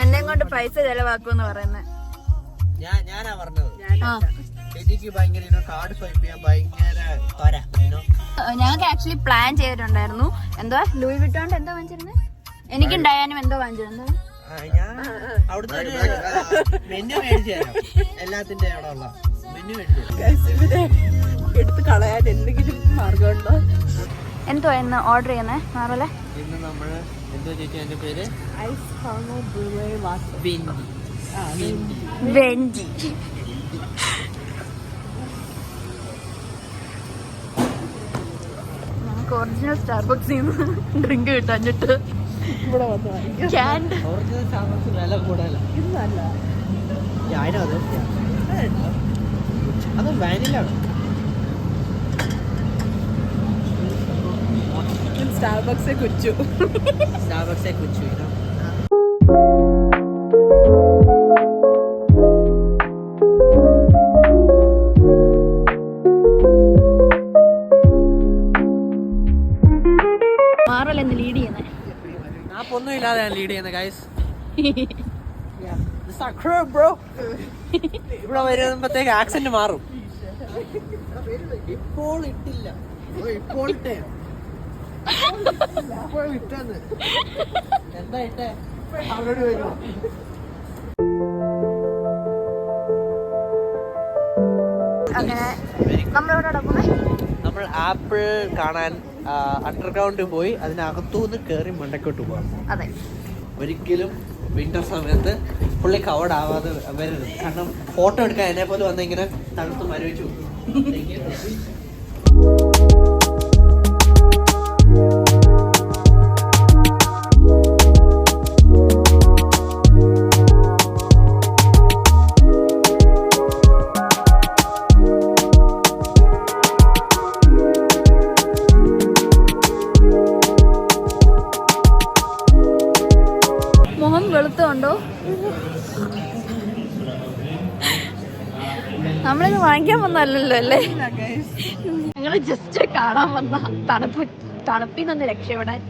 എന്നെ കൊണ്ട് പൈസ ചെലവാക്കുമെന്ന് പറയുന്നത് ഞാനാ പറഞ്ഞത്. ചേച്ചിക്ക് ഭയങ്കര കാർഡ് സ്വൈപ്പ് ചെയ്യാൻ ഭയങ്കര ത്വര. ഞങ്ങൾക്ക് ആക്ച്വലി പ്ലാൻ ചെയ്തിട്ടുണ്ടായിരുന്നു. എന്തോ ലൂയി വിട്ടോണ്ട് എന്തോ വാങ്ങിച്ചിരുന്നത്, എനിക്കുണ്ടായാലും എന്തോ വാങ്ങിച്ചിരുന്നത്. ഞാൻ അവിടുത്തെ മെനു മേടിച്ചു തരാം. എല്ലാത്തിന്റെ അവിടെ ഉള്ള മെനു മേടിച്ചു എടുത്ത് കളയാൻ എന്തെങ്കിലും മാർഗമുണ്ടോ? എന്തോ ഇന്ന് ഓർഡർ ചെയ്യുന്നേ മാറല്ലേ? ഇന്ന് നമ്മള് എന്തോ ചേച്ചി എന്റെ പേര് ഐസ് കാർമൽ ബ്രൂവേ വാട്ടർ. വെഞ്ചി. ഞങ്ങൾക്ക് ഒറിജിനൽ സ്റ്റാർബക്സിൽ നിന്ന് ഡ്രിങ്ക് കിട്ടാഞ്ഞിട്ട് ഇവിടെ വന്ന് ഒറിജിനൽ സാധനത്തിന് വില കൂടുതല. ഇന്നല്ല അത് വാനിലാണ്. സ്റ്റാർബക്സെ കുച്ചു. മാറല്ലെന്ന് ലീഡ് ചെയ്യുന്നേ. ഒന്നും ഇല്ലാതെ ഞാൻ ലീഡ് ചെയ്യുന്നത് ഗൈസ്. ഇവിടെ വരുമ്പോഴത്തേക്ക് ആക്സെന്റ് മാറും. ഇപ്പോൾ ഇട്ടില്ല, ഇപ്പോൾ ഇട്ടേ. എന്താ ഇട്ടേ? അവിടെ വരുമോ? അങ്ങനെ നമ്മളിവിടെ നടക്കുന്നേ. നമ്മൾ ആപ്പിൾ കാണാൻ അണ്ടർഗ്രൗണ്ടിൽ പോയി അതിനകത്തുനിന്ന് കയറി മണ്ടക്കോട്ട് പോകാം. അതെ, ഒരിക്കലും വിന്റർ സമയത്ത് പുള്ളി കവേർഡ് ആവാതെ വരരുത്. കാരണം ഫോട്ടോ എടുക്കാൻ എന്നെ പോലെ വന്ന് ഇങ്ങനെ തണുത്ത് മരവിച്ചു. മുഖം വെളുത്തുണ്ടോ? നമ്മളിത് വാങ്ങിക്കാൻ വന്നല്ലോ അല്ലേ? ഞങ്ങള് ജസ്റ്റ് കാണാൻ വന്ന തണുപ്പിൽ നിന്ന് രക്ഷപ്പെടാൻ.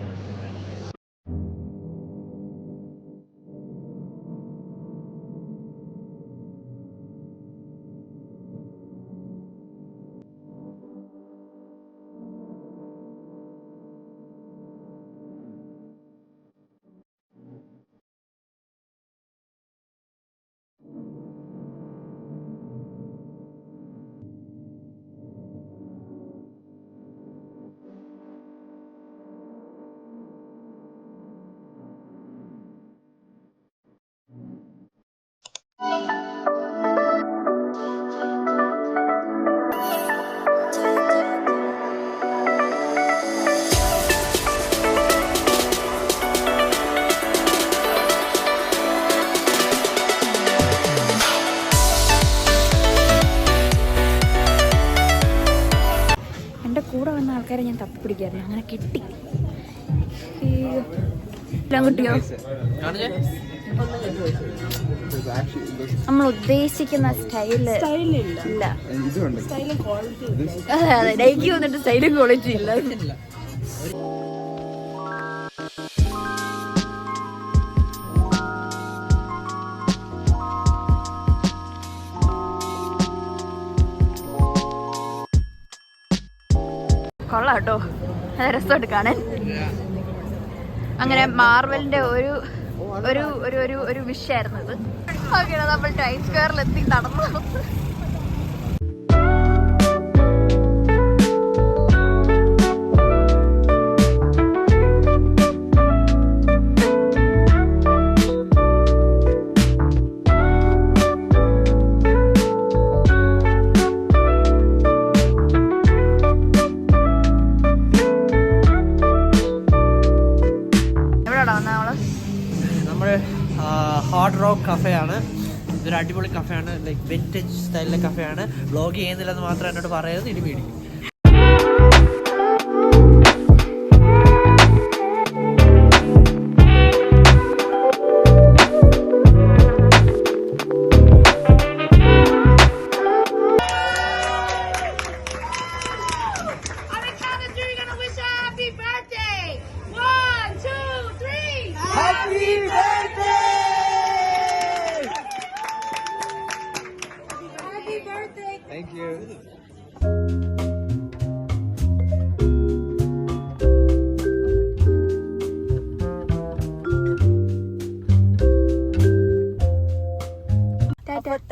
കൂടെ വന്ന ആൾക്കാരെ ഞാൻ തപ്പിപ്പിടിക്കായിരുന്നു. അങ്ങനെ കിട്ടി. കിട്ടിയോ? നമ്മൾ ഉദ്ദേശിക്കുന്ന സ്റ്റൈലില്ല. അതെ അതെ, ഡൈക്ക് വന്നിട്ട് സ്റ്റൈലും ക്വാളിറ്റി ഇല്ല. കൊള്ളാം കേട്ടോ, അത് രസമായിട്ട് കാണാൻ. അങ്ങനെ മാർവലിന്റെ ഒരു ഒരു ഒരു ഒരു വിഷയമായിരുന്നു ഇത്. ഓക്കെ, നമ്മൾ ടൈം സ്ക്വയറിലെത്തി നടന്നു. ഹാർഡ് റോക്ക് കഫേയാണ്. ഇതൊരു അടിപൊളി കഫേയാണ്, ലൈക്ക് വിൻറ്റേജ് സ്റ്റൈലിലെ കഫേയാണ്. വ്ളോഗ് ചെയ്യുന്നില്ലെന്ന് മാത്രം എന്നോട് പറയരുത്, ഇനി മേടിക്കും.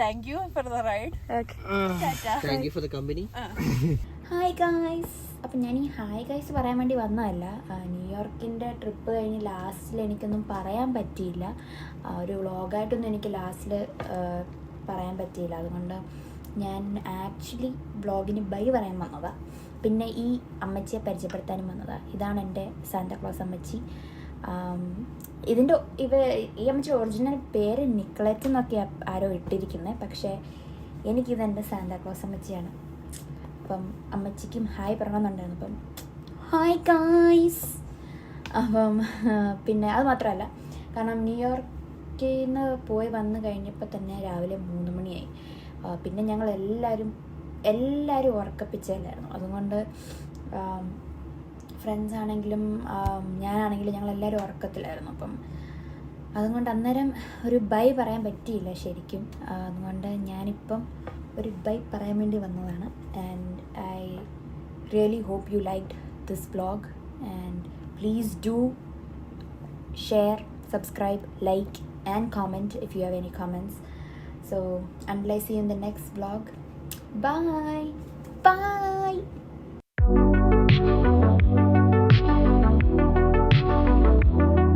Thank you for the ride. Thank you for the company. Hi guys. അപ്പം ഞാൻ ഈ ഹായ് ഗായ്സ് പറയാൻ വേണ്ടി വന്നതല്ല. ന്യൂയോർക്കിൻ്റെ ട്രിപ്പ് കഴിഞ്ഞ് ലാസ്റ്റിൽ എനിക്കൊന്നും പറയാൻ പറ്റിയില്ല. ഒരു വ്ളോഗായിട്ടൊന്നും എനിക്ക് ലാസ്റ്റിൽ പറയാൻ പറ്റിയില്ല. അതുകൊണ്ട് ഞാൻ ആക്ച്വലി വ്ളോഗിന് ബൈ പറയാൻ വന്നതാണ്. പിന്നെ ഈ അമ്മച്ചിയെ പരിചയപ്പെടുത്താനും വന്നതാണ്. ഇതാണ് എൻ്റെ സാന്താക്ലോസ് അമ്മച്ചി. ഈ അമ്മച്ചി ഒറിജിനൽ പേര് നിക്കളറ്റ് എന്നൊക്കെ ആരോ ഇട്ടിരിക്കുന്നത്. പക്ഷേ എനിക്കിതെൻ്റെ സാന്താക്ലോസ് അമ്മച്ചിയാണ്. അപ്പം അമ്മച്ചിക്കും ഹായ് പറയണമെന്നുണ്ടായിരുന്നു. അപ്പം ഹായ് ഗായ്സ്. അപ്പം പിന്നെ അത് മാത്രമല്ല, കാരണം ന്യൂയോർക്കിൽ നിന്ന് പോയി വന്നു കഴിഞ്ഞപ്പോൾ തന്നെ രാവിലെ 3 മണിയായി. പിന്നെ ഞങ്ങൾ എല്ലാവരും ഉറക്കപ്പിച്ചല്ലായിരുന്നു. അതുകൊണ്ട് ഫ്രണ്ട്സ് ആണെങ്കിലും ഞാനാണെങ്കിലും ഞങ്ങളെല്ലാവരും ഉറക്കത്തിലായിരുന്നു. അപ്പം അതുകൊണ്ട് അന്നേരം ഒരു ബൈ പറയാൻ പറ്റിയില്ല ശരിക്കും. അതുകൊണ്ട് ഞാനിപ്പം ഒരു ബൈ പറയാൻ വേണ്ടി വന്നതാണ്. And I really hope you liked this vlog and please do share, subscribe, like and comment if you have any comments. So until I see you in the next vlog, bye.